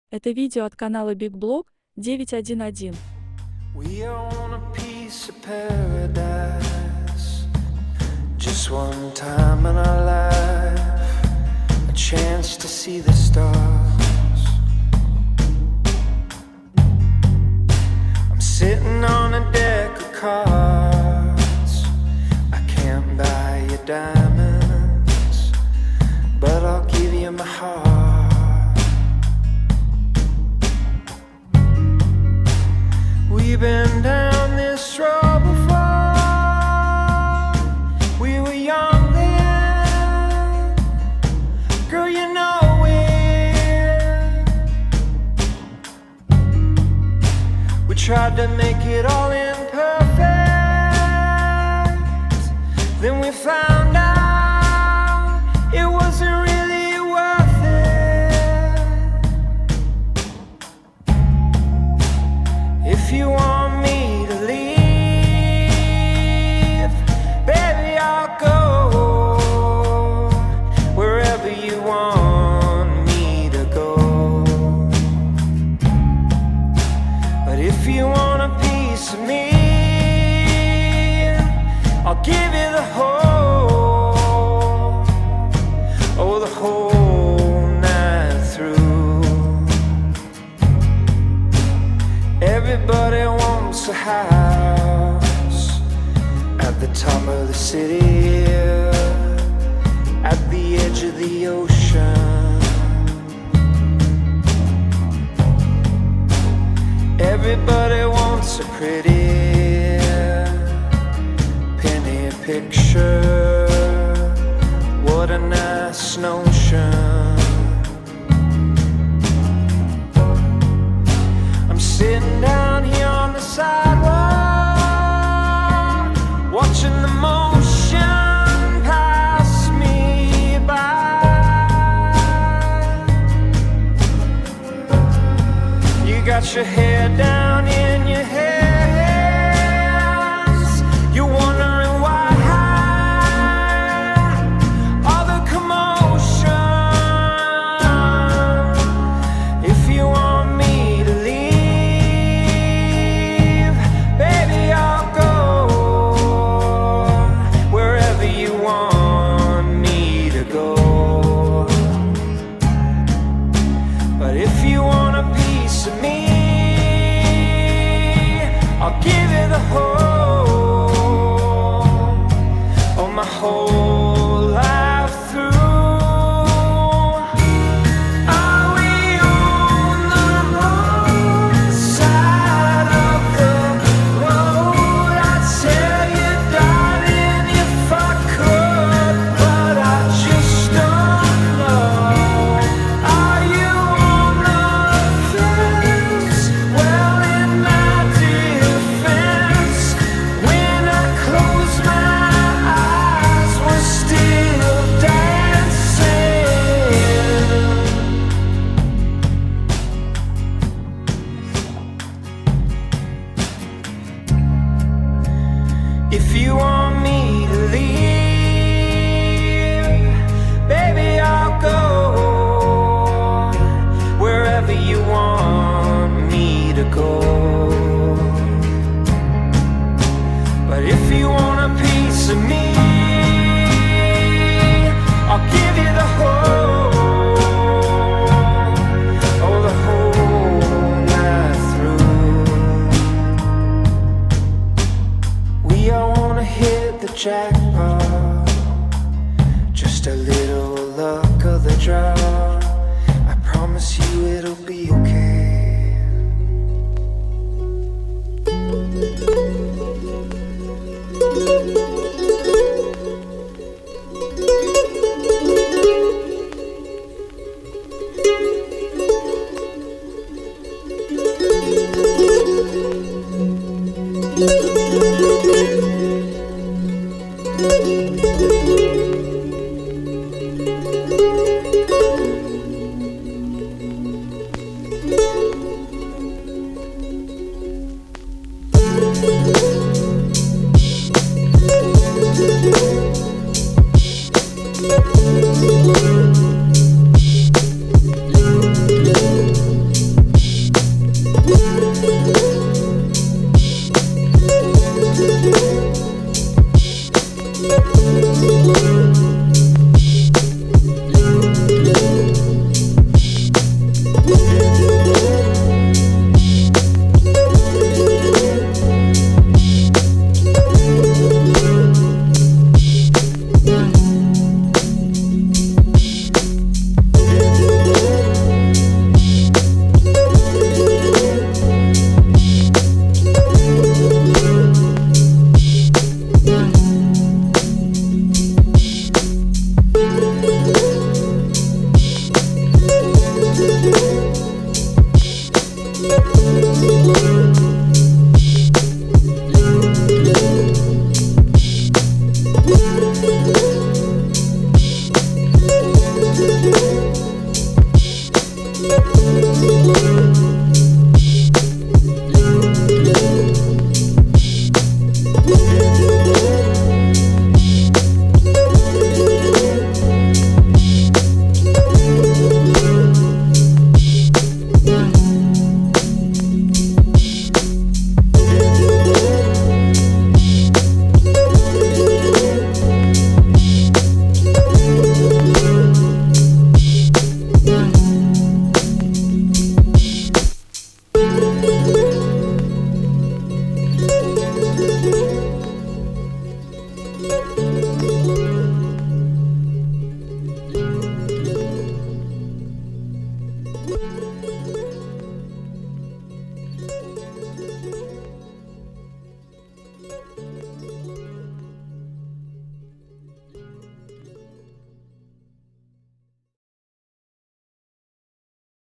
Это видео от канала Big Blog 911. We are on a piece of paradise. Just one time in our life, a chance to see the stars. I'm sitting on a deck of cards. I can't buy you diamonds, but I'll give you my heart. We've been down this road before. We were young then. Girl, you know it. We tried to make it all imperfect. Then we found out it wasn't really worth it. If you want me to leave, baby, I'll go wherever you want me to go. But if you want a piece of me, I'll give you the whole, oh, the whole night through. Everybody wants a house at the top of the city, at the edge of the ocean. Everybody wants a pretty penny picture. What a nice notion. I'm sitting down here on the sidewalk, watching the motion pass me by. You got your hair down in your hands. You're wondering why all the commotion. If you want me to leave, baby, I'll go wherever you want me to go. But if you want a piece of me, I'll give you the whole, oh, my whole life through. Are we on the wrong side of the road? I'd tell you, darling, if I could, but I just don't know. Are you on the fence? Well, in my defense, when I close my eyes, we're still dancing. If you want me to leave, baby, I'll go wherever you want me to go. But if you want a piece of me, I'll give you the whole, oh, the whole night through. We all wanna hit the jackpot, just a little luck of the draw. I promise you it'll be okay.